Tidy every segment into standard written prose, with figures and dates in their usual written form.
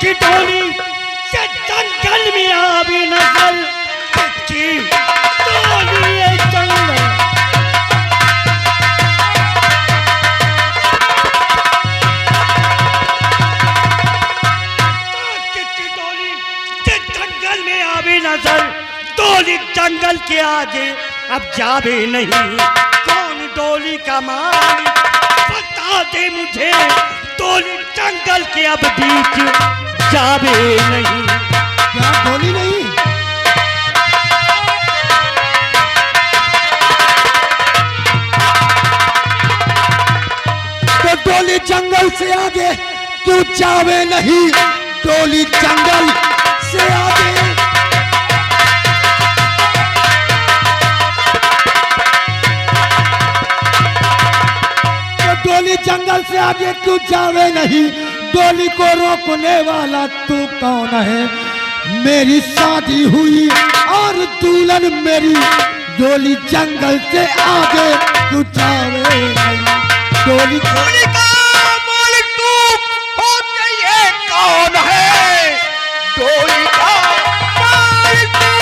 की डोली से जंगल में आवी नजर, की डोली ये जंगल। की डोली से जंगल में आवी नजर, डोली जंगल के आगे अब जावे नहीं। कौन डोली का मालिक बता दे मुझे, डोली जंगल के अब बीच जावे नहीं। क्या डोली नहीं? तो डोली जंगल से आगे क्यों जावे नहीं? डोली जंगल से आगे डोली जंगल से आगे क्यों जावे नहीं? डोली को रोकने वाला तू कौन है? मेरी शादी हुई और दुल्हन मेरी, डोली जंगल से आगे क्यों जावे नहीं? डोली का मालिक तू होते ये कौन है? डोली का मालिक तू,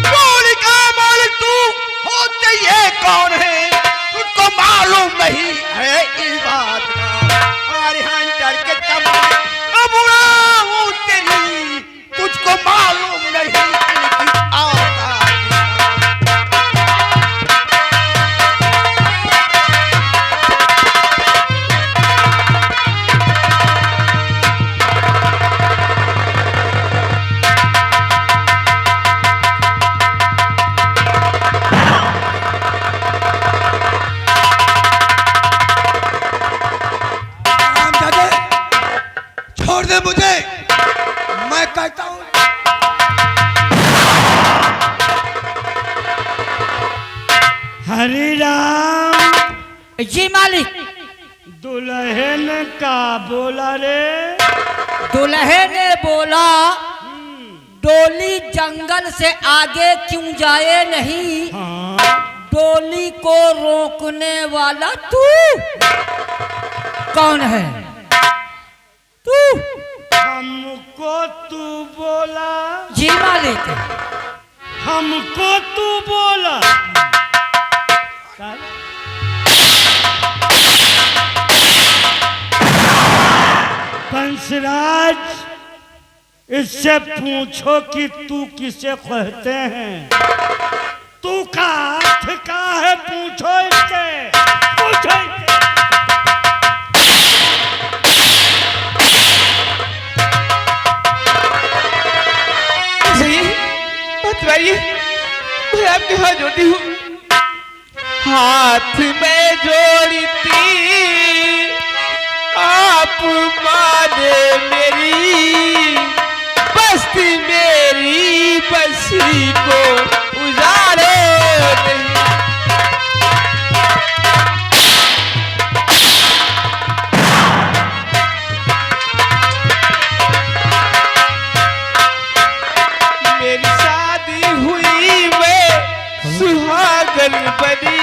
डोली का मालिक तू होते ये कौन है? तुझको मालूम नहीं है इस बात का? अरे हंटर के तमाम अब उड़ाऊं तेरी, तुझको मालूम नहीं इनकी औकात। छोड़ दे मुझे, मैं कहता हूँ। हरि राम। जी मालिक। दुल्हन का बोला रे? दुल्हे ने बोला डोली जंगल से आगे क्यों जाए नहीं? हाँ। डोली को रोकने वाला तू कौन है? तू? हमको तू बोला? जी मालिक। हमको तू बोला? कंसराज, इससे पूछो कि तू किसे कहते हैं? तू का अर्थ का है? पूछो इससे, पूछो इससे। बताइए, मैं आपके हाथ जोड़ती हूँ। हाथ में जोड़ी थी आप माने मेरी, बस्ती मेरी बस्ती को उजाड़ो नहीं। मेरी शादी हुई मैं सुहागन बनी,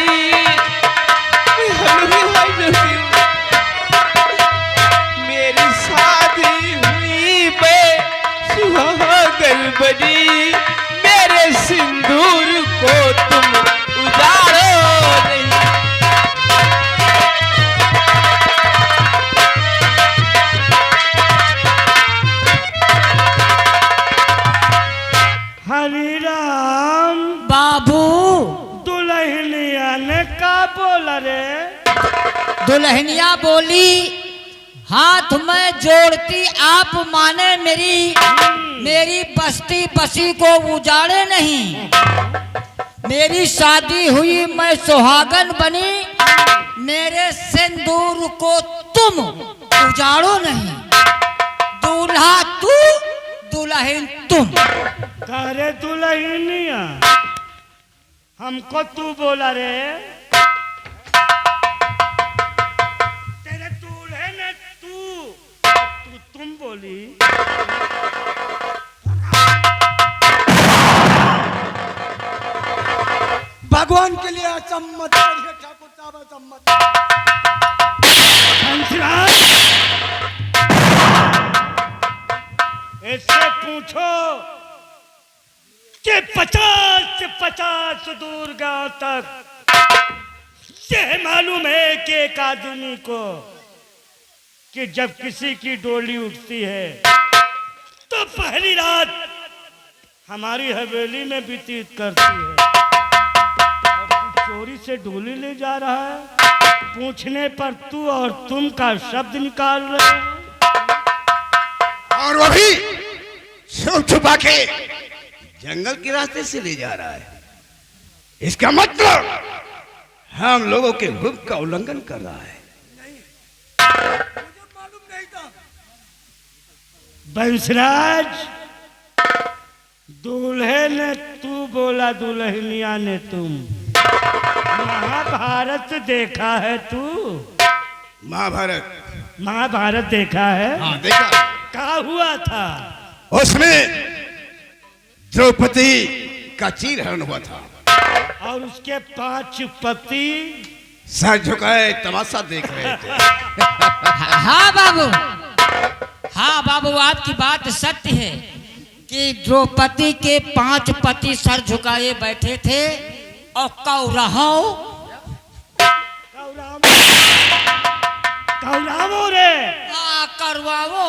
मेरी शादी हुई मैं सुहागन बनी, मेरे सिंदूर को तुम उजाड़ो नहीं। हरि राम। बाबू। दुल्हनिया ने का बोला रे? दुल्हनिया बोली हाथ में जोड़ती आप माने मेरी, मेरी बस्ती बसी को उजाड़े नहीं। मेरी शादी हुई मैं सुहागन बनी, मेरे सिंदूर को तुम उजाड़ो नहीं। दूल्हा तू, दुल्हन तुम। करे दुल्हनिया, हमको तू बोला रे? तेरे दूल्हे ने तुम बोली? भगवान के लिए ऐसा मत करिए ठाकुर साहब, ऐसा मत। हंसराज, इससे पूछो कि 50 से 50 दूर गांव तक यह मालूम है कि एक आदमी को कि जब किसी की डोली उठती है तो पहली रात हमारी हवेली में व्यतीत करती है। और तू चोरी से डोली ले जा रहा है, पूछने पर तू और तुम का शब्द निकाल रहे हो। और वो भी छुप छुपा के जंगल के रास्ते से ले जा रहा है। इसका मतलब हम लोगों के हुक्म का उल्लंघन कर रहा है। मुझे मालूम नहीं था। बंसराज, दूल्हे ने तू बोला, दुल्हनिया ने तुम। महाभारत देखा है तू? महाभारत देखा है? हाँ देखा। क्या हुआ था उसमें? द्रौपदी का चीरहरण हुआ था और उसके 5 पति सर झुकाए तमाशा देख रहे थे। हाँ बाबू, हाँ बाबू, आपकी बात सत्य है कि द्रौपदी के 5 पति सर झुकाए बैठे थे और कौरामो रे, करवावो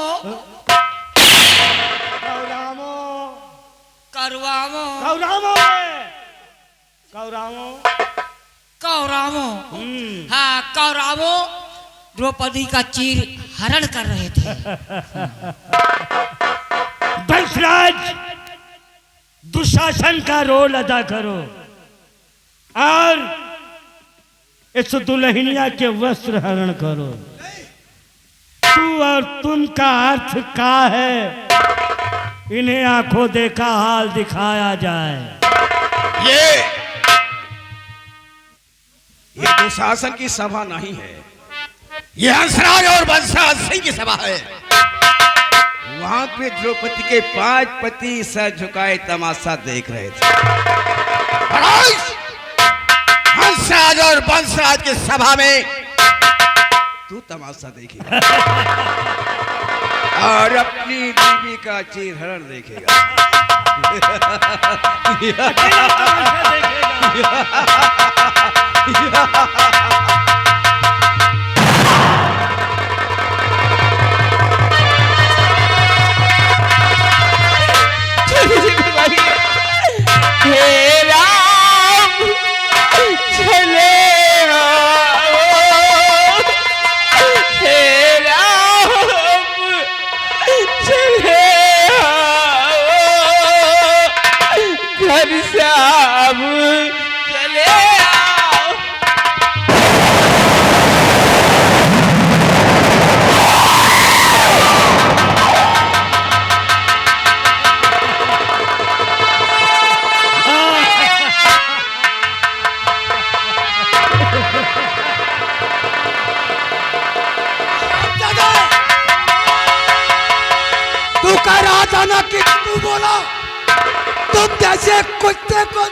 हाँ कौरावो द्रौपदी का चीर हरण कर रहे थे। बंसराज, दुशासन का रोल अदा करो और इस दुल्हनिया के वस्त्र हरण करो। तू और तुम का अर्थ क्या है, इन्हें आंखों देखा हाल दिखाया जाए। ये दुशासन की सभा नहीं है, ये हंसराज और बंसराज सिंह की सभा है। वहां पे द्रौपदी के 5 पति सर झुकाए तमाशा देख रहे थे। और आज हंसराज और बंसराज की सभा में तू तमाशा देखेगा और अपनी बीवी का चीरहरण देखेगा। अकेला तमाशा देखेगा। तू कह रहा था ना कि तू बोला, तुम जैसे कुत्ते को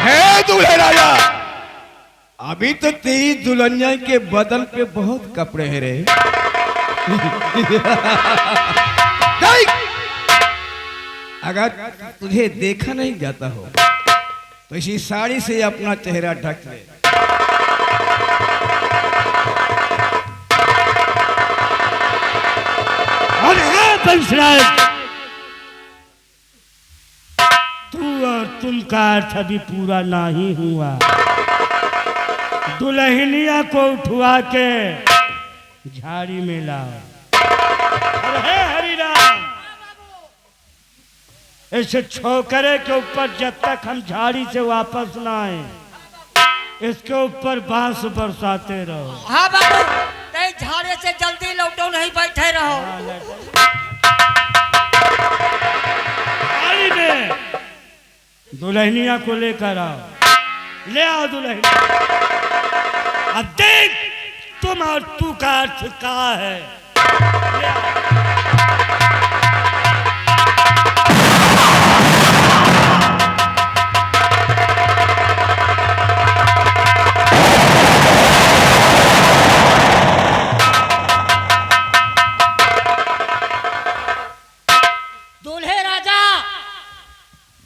है दूल्हे राजा, अभी तो तेरी दुल्हनिया के बदन पे बहुत कपड़े हैं रे। अगर तुझे देखा नहीं जाता हो तो इसी साड़ी से अपना चेहरा ढक ले। और है बंसराज, तू और तुम का अर्थ अभी पूरा नहीं हुआ। दुल्हनिया को उठवा के झाड़ी में लाओ। और है हरिराम, इस छोकरे के ऊपर जब तक हम झाड़ी से वापस ना आए, इसके ऊपर बांस बरसाते रहो। हाँ बाबू, नहीं झाड़े से जल्दी लौटो, नहीं बैठे रहो। झाड़ी में दुल्हनिया को लेकर आओ। ले आओ दुल्हन। अब देख तुम और तू का अर्थ का है। ले आओ। दूल्हे राजा,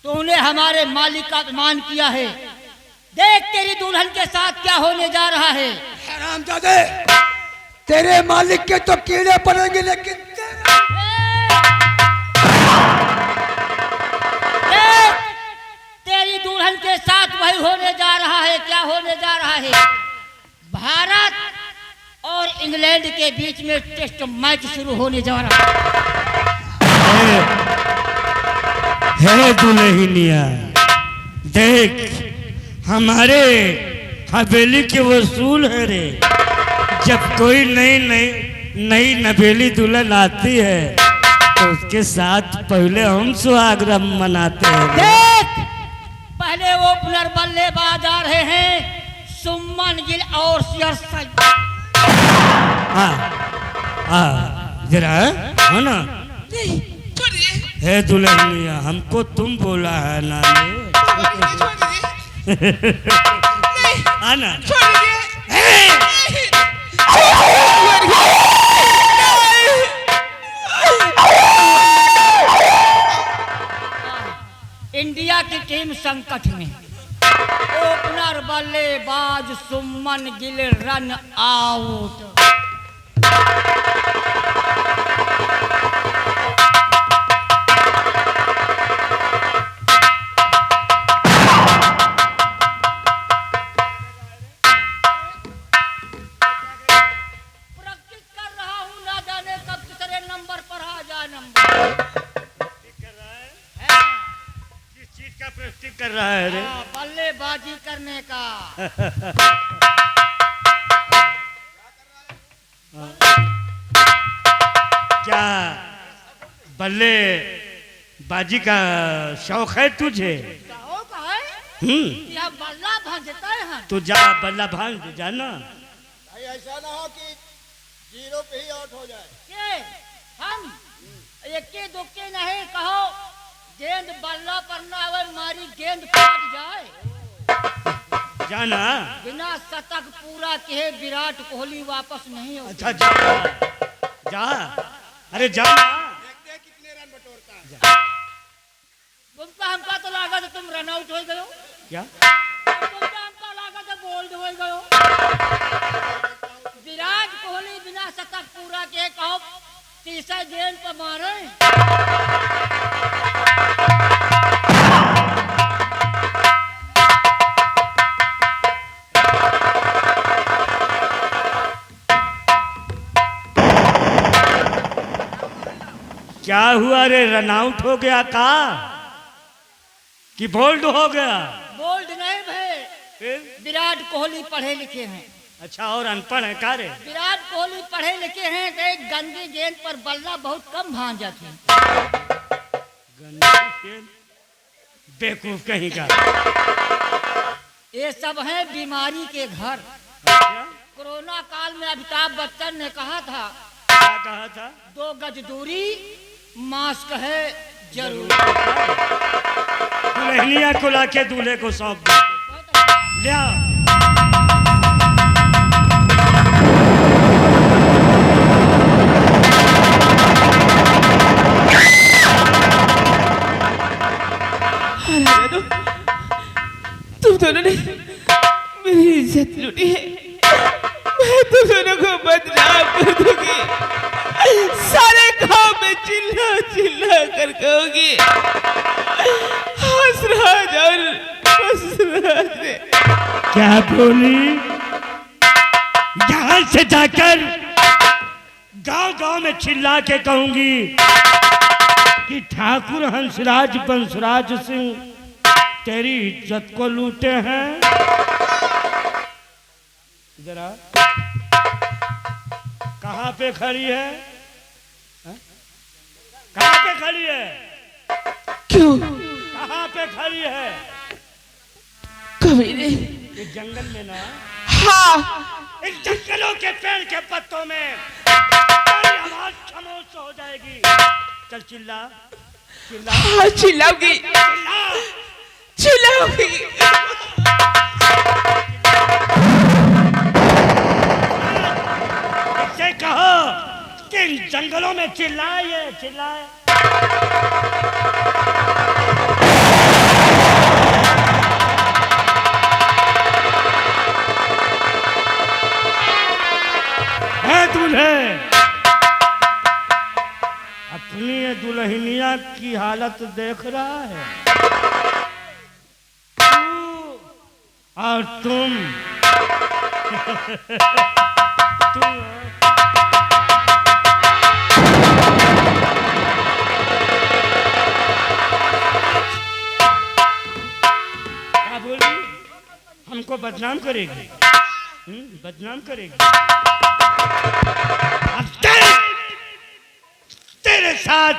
तूने हमारे मालिक का अपमान किया है। देख तेरी दुल्हन के साथ क्या होने जा रहा है। हरामजादे, तेरे मालिक के तो कीड़े पड़ेंगे लेकिन देख तेरी दुल्हन के साथ वही होने जा रहा है। क्या होने जा रहा है? भारत और इंग्लैंड के बीच में टेस्ट मैच शुरू होने जा रहा है दुल्हनिया, देख हमारे हवेली के वसूल है रे। जब कोई नई नवेली दुल्हन आती है तो उसके साथ पहले हम सुहाग मनाते हैं। देख पहले वो ओपनर बल्लेबाज आ रहे हैं, सुमन गिल और सियर सैयद। जरा है ना है दुल्हनिया, हमको तुम बोला है ना आना। इंडिया की टीम संकट में। ओपनर बल्लेबाज सुमन गिल रन आउट। कर रहा है रे? बल्लेबाजी करने का। क्या बल्लेबाजी का शौक है तुझे? शौक है? या बल्ला भांजता है? तू जा बल्ला भांज जाना। ऐसा ना हो कि जीरो पे ही आउट हो जाए। के हम एक दुक्के नहीं कहो, गेंद बल्ला पर ना आवे, मारी गेंद फट जाए। जाना बिना शतक पूरा किए विराट कोहली वापस नहीं होता। अच्छा जा जा, अरे जा। देखते हैं कितने रन बटोरता है। तुमका हमका तो लगा था तुम रन आउट हो गए। क्या तुमका हमका लगा था बोल्ड हो गए। विराट कोहली बिना शतक पूरा किए कहो तीसरे गेंद पर मारे। क्या हुआ रे? रन आउट हो गया का कि बोल्ड हो गया? बोल्ड नहीं भाई, फिर? विराट कोहली पढ़े लिखे हैं। अच्छा, और अनपढ़ है का रे? विराट कोहली पढ़े लिखे हैं तो एक गंदी गेंद पर बल्ला बहुत कम भांज जाते हैं। बेवकूफ कहीं का। ये सब है बीमारी के घर। कोरोना काल में अमिताभ बच्चन ने कहा था, क्या कहा था? 2 गज दूरी, मास्क है जरूर। दुल्हनिया को लाके दूल्हे को सौंप दो। ले आओ। तुम दोनों ने मेरी इज्जत लूटी है। मैं तुम दोनों को बदनाम कर दूंगी। सारे गांव में चिल्ला चिल्ला कर कहोगी हंसराज और हंसराज ने क्या बोली? यहाँ से जाकर गांव गांव में चिल्ला के कहूंगी कि ठाकुर हंसराज बंसराज सिंह तेरी इज्जत को लूटे हैं। जरा कहाँ पे खड़ी है? कहाँ पे खड़ी है? क्यों कहाँ पे खड़ी है? समझ नहीं। इस जंगल में ना, हाँ इन जंगलों के पेड़ के पत्तों में तेरी आवाज खामोश हो जाएगी। चल चिल्ला चिल्ला हाँ, चिल्लाऊंगी चिल्ला। चिल्लाऊंगी। इससे कहो कि इन जंगलों में चिल्लाए चिल्लाए। है दूल्हे, अपनी ये दुल्हनिया की हालत देख रहा है तू और तुम। तुम क्या बोली? हमको बदनाम करेगी, बदनाम करेगी। अब तेरे साथ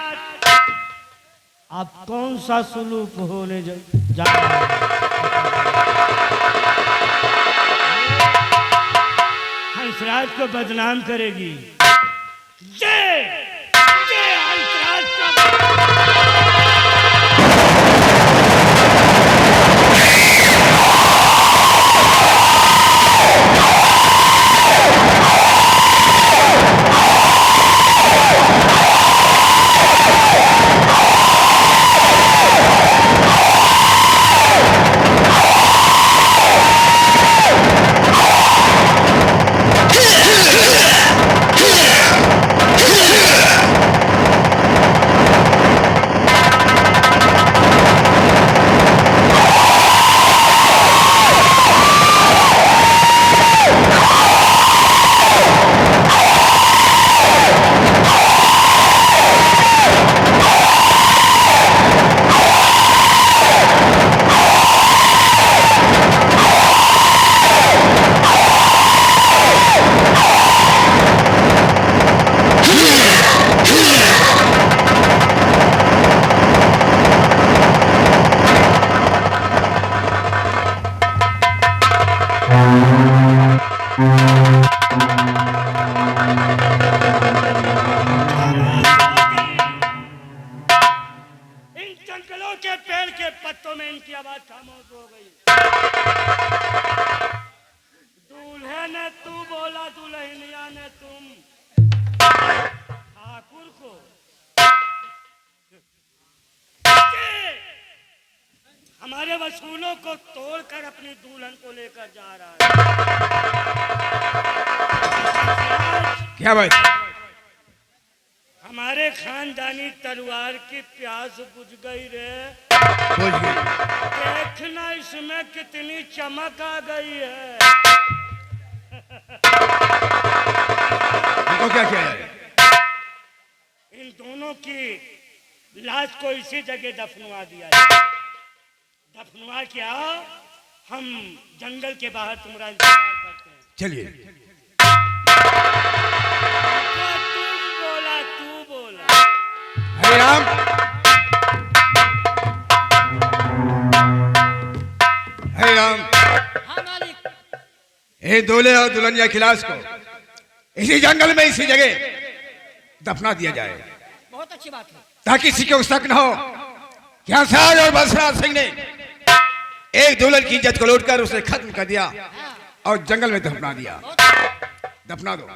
अब कौन सा सुलूक होने जा रहा है? हंसराज को बदनाम करेगी। हंसराज को हमारे वसूलों को तोड़कर अपनी दुल्हन को लेकर जा रहा है। क्या बात? हमारे खानदानी तलवार की प्यास बुझ गई रे। बुझ गई। देखना इसमें कितनी चमक आ गई है। इनको क्या किया जाए? इन दोनों की लाश को इसी जगह दफनवा दिया जाए। दफनवा क्या, हम जंगल के बाहर तुम्हारा इंतजार करते हैं। चलिए। तू बोला। हरे राम। हरे राम। हाँ मालिक। ये दूल्हे और दुल्हनिया की लाश को इसी जंगल में इसी जगह दफना दिया जाए। बहुत अच्छी बात है। ताकि किसी को शक न हो कि हंसराज और बसराज सिंह ने एक दुल्हन की इज्जत को लूटकर उसे खत्म कर दिया और जंगल में दफना दिया। दफना दो।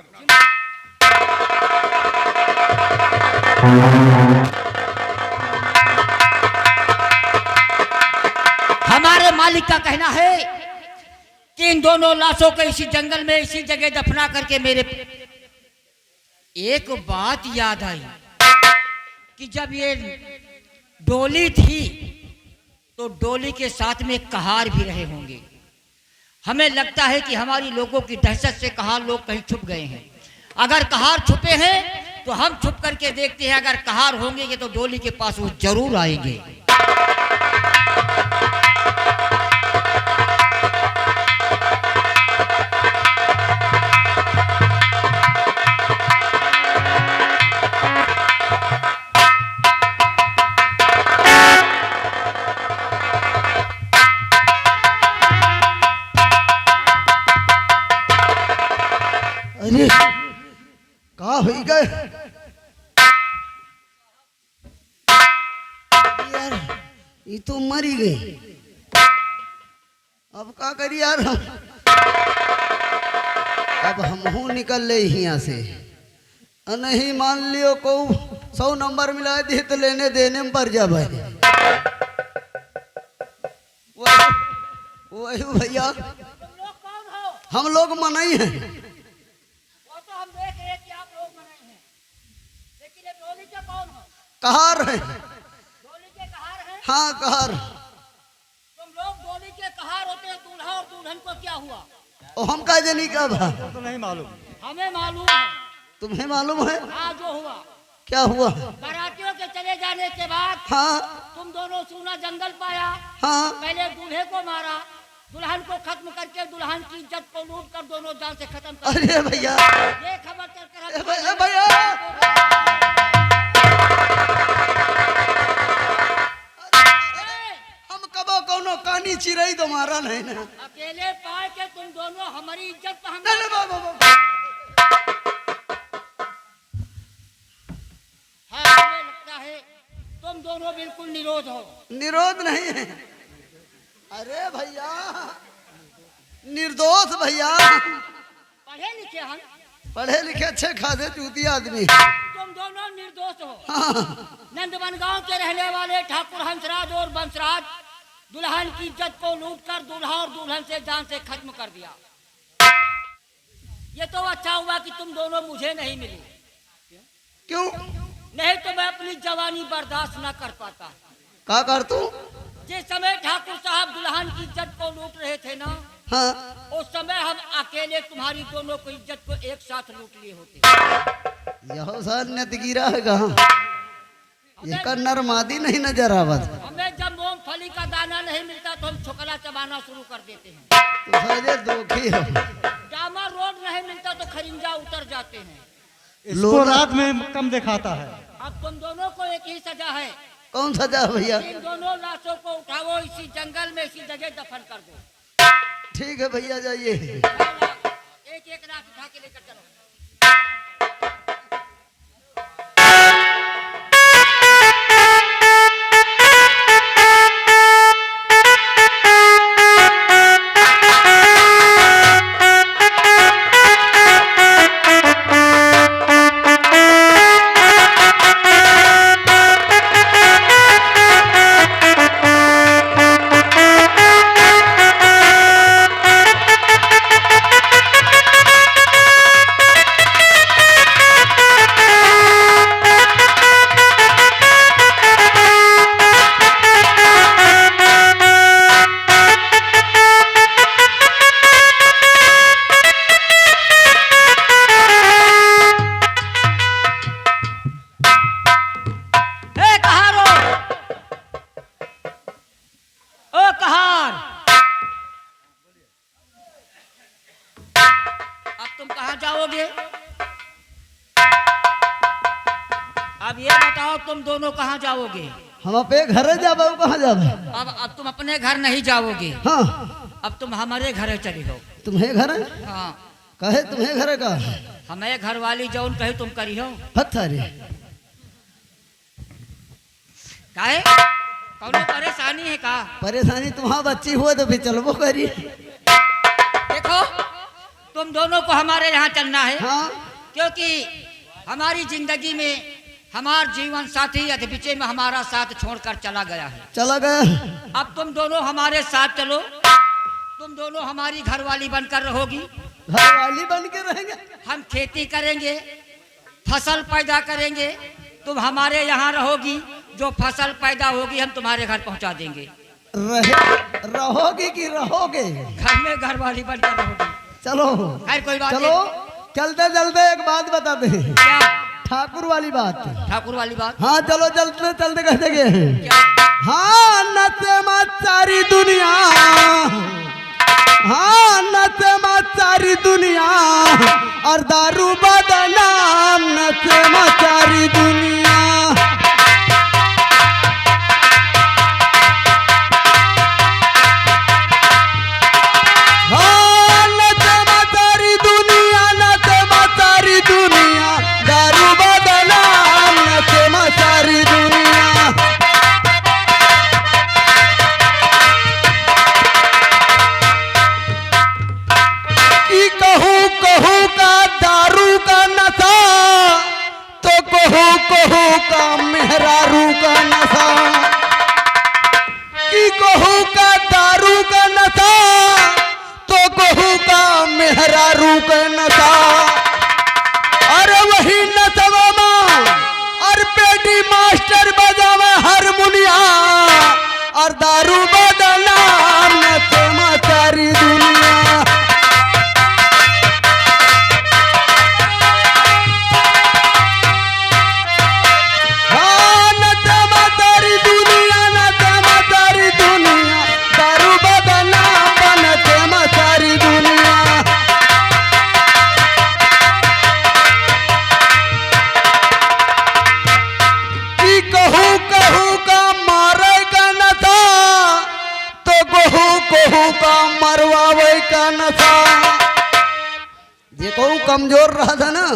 हमारे मालिक का कहना है कि इन दोनों लाशों को इसी जंगल में इसी जगह दफना करके मेरे एक बात याद आई कि जब ये डोली थी तो डोली के साथ में कहार भी रहे होंगे। हमें लगता है कि हमारी लोगों की दहशत से कहार लोग कहीं छुप गए हैं। अगर कहार छुपे हैं तो हम छुप करके देखते हैं। अगर कहार होंगे तो डोली के पास वो जरूर आएंगे। अरे का हुई गए यार, ये तो मरी गई। अब का करी यार, अब हम हूँ निकल ले यहाँ से। नहीं मान लियो को 100 नंबर मिला दिए तो लेने देने में पड़ जा भाई। वही भैया, तुम लोग कौन हो? हम लोग मनाई हैं। वो तो हम देख रहे कि आप लोग मनाए हैं, लेकिन ये डोली के कौन हो? कहार है। डोली के कहार हैं? हाँ कहार। तुम लोग डोली के कहार होते हैं, दूल्हा और दुल्हन को क्या हुआ? ओ हम का जनी का भा, तो नहीं मालूम। हमें मालूम है। तुम्हें मालूम है हाँ, जो हुआ। क्या हुआ? बारातियों के चले जाने के बाद हाँ तुम दोनों सूना जंगल पाया। हाँ। पहले दूल्हे को मारा, दुल्हन को खत्म करके दुल्हन की इज्जत को लूट कर दोनों जान से खत्म कर दिया। अरे भैया, ये खबर कर ए भैया, हम कबो कोनो कानी चिरई तो मारा नहीं ना। अकेले पाए के तुम दोनों हमारी इज्जत पर नहीं, नहीं, हमला। बाबा, हाँ, हमें लगता है तुम दोनों बिल्कुल निरोध हो। निरोध नहीं है। अरे भैया, निर्दोष भैया, पढ़े लिखे हम, पढ़े लिखे अच्छे खासे चूती आदमी। तुम दोनों निर्दोष हो। हाँ नंदवन गांव के रहने वाले ठाकुर हंसराज और बंसराज दुल्हन की इज्जत को लूट कर दूल्हा और दुल्हन से जान से खत्म कर दिया। ये तो अच्छा हुआ कि तुम दोनों मुझे नहीं मिली, क्यों? नहीं तो मैं अपनी जवानी बर्दाश्त न कर पाता। का कर तू? जिस समय ठाकुर साहब दुल्हन की इज्जत को लूट रहे थे ना, हाँ उस समय हम अकेले तुम्हारी दोनों को इज्जत को एक साथ लूट लिए होते। यहो सान्यत गिरा है कहाँ? इसका नरमादी नहीं नजर आवत। हमें जब मूंगफली का दाना नहीं मिलता तो हम छोकला चबाना शुरू कर देते हैं। तो सारे दोखी हो। जामा रोड नहीं मिलता तो खरिंजा उतर जाते हैं। इसको रात में कम दिखाता है। अब तुम दोनों को एक ही सजा है, कौन सजा भैया? इन दोनों लाशों को उठाओ, इसी जंगल में इसी जगह दफन कर दो। ठीक है भैया, जाइए। एक एक लाश उठा के लेकर चलो। अब ये बताओ तुम दोनों कहाँ जाओगे? हम अपने घर जाबे, कहाँ जाबे? अब तुम अपने घर नहीं जाओगे, हाँ अब तुम हमारे घर चली हो। तुम्हें घर है? हाँ, कहे तुम्हें घर का? हमें घर वाली जौन कही तुम करी हो। हथारी काहे कौनो परेशानी है का? परेशानी तुम्हारा बच्ची हुआ तो फिर चलबो करी। देखो तुम दोनों को हमारे यहाँ चलना है, हाँ क्योंकि हमारी जिंदगी में हमार जीवन साथी अधबिचे में हमारा साथ छोड़कर चला गया है। चला गया। अब तुम दोनों हमारे साथ चलो, तुम दोनों हमारी घरवाली बनकर रहोगी, घर वाली बन के रहेंगे। हम खेती करेंगे, फसल पैदा करेंगे, तुम हमारे यहाँ रहोगी, जो फसल पैदा होगी हम तुम्हारे घर पहुँचा देंगे। रहोगी कि रहोगे? घर में घरवाली बनकर रहोगी। चलो खैर कोई बात चलो, चलते चलते एक बात बता दे। क्या? ठाकुर वाली बात। ठाकुर वाली बात? हाँ चलो चलते चलते कहते गए। क्या? हाँ नचे मत सारी दुनिया, हाँ नचे मत सारी दुनिया, और दारू बदनाम नचे मत सारी दुनिया। हाँ नचे मत सारी दुनिया, नचे मत के नशा, अरे वही नशवा माँ और बेटी मास्टर बजावे हारमोनिया और दारू बदनाम नशमा सारी दुनिया। हाँ नशमा सारी दुनिया, नशमा सारी दुनिया, दारू बदनाम नशमा सारी दुनिया। कि कहूँ कहूँ का मारेगा नशा तो कहूँ का मरवावे का नशा। ये कहूँ कमजोर रहा था ना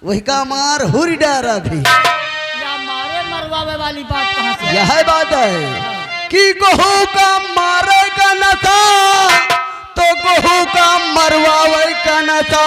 वही का मार हुरी डारा भी। या मारे मरवावे वाली बात कहाँ से? यह बात है कि कहूँ का मारेगा नशा तो कहूँ का मरवावे का नशा।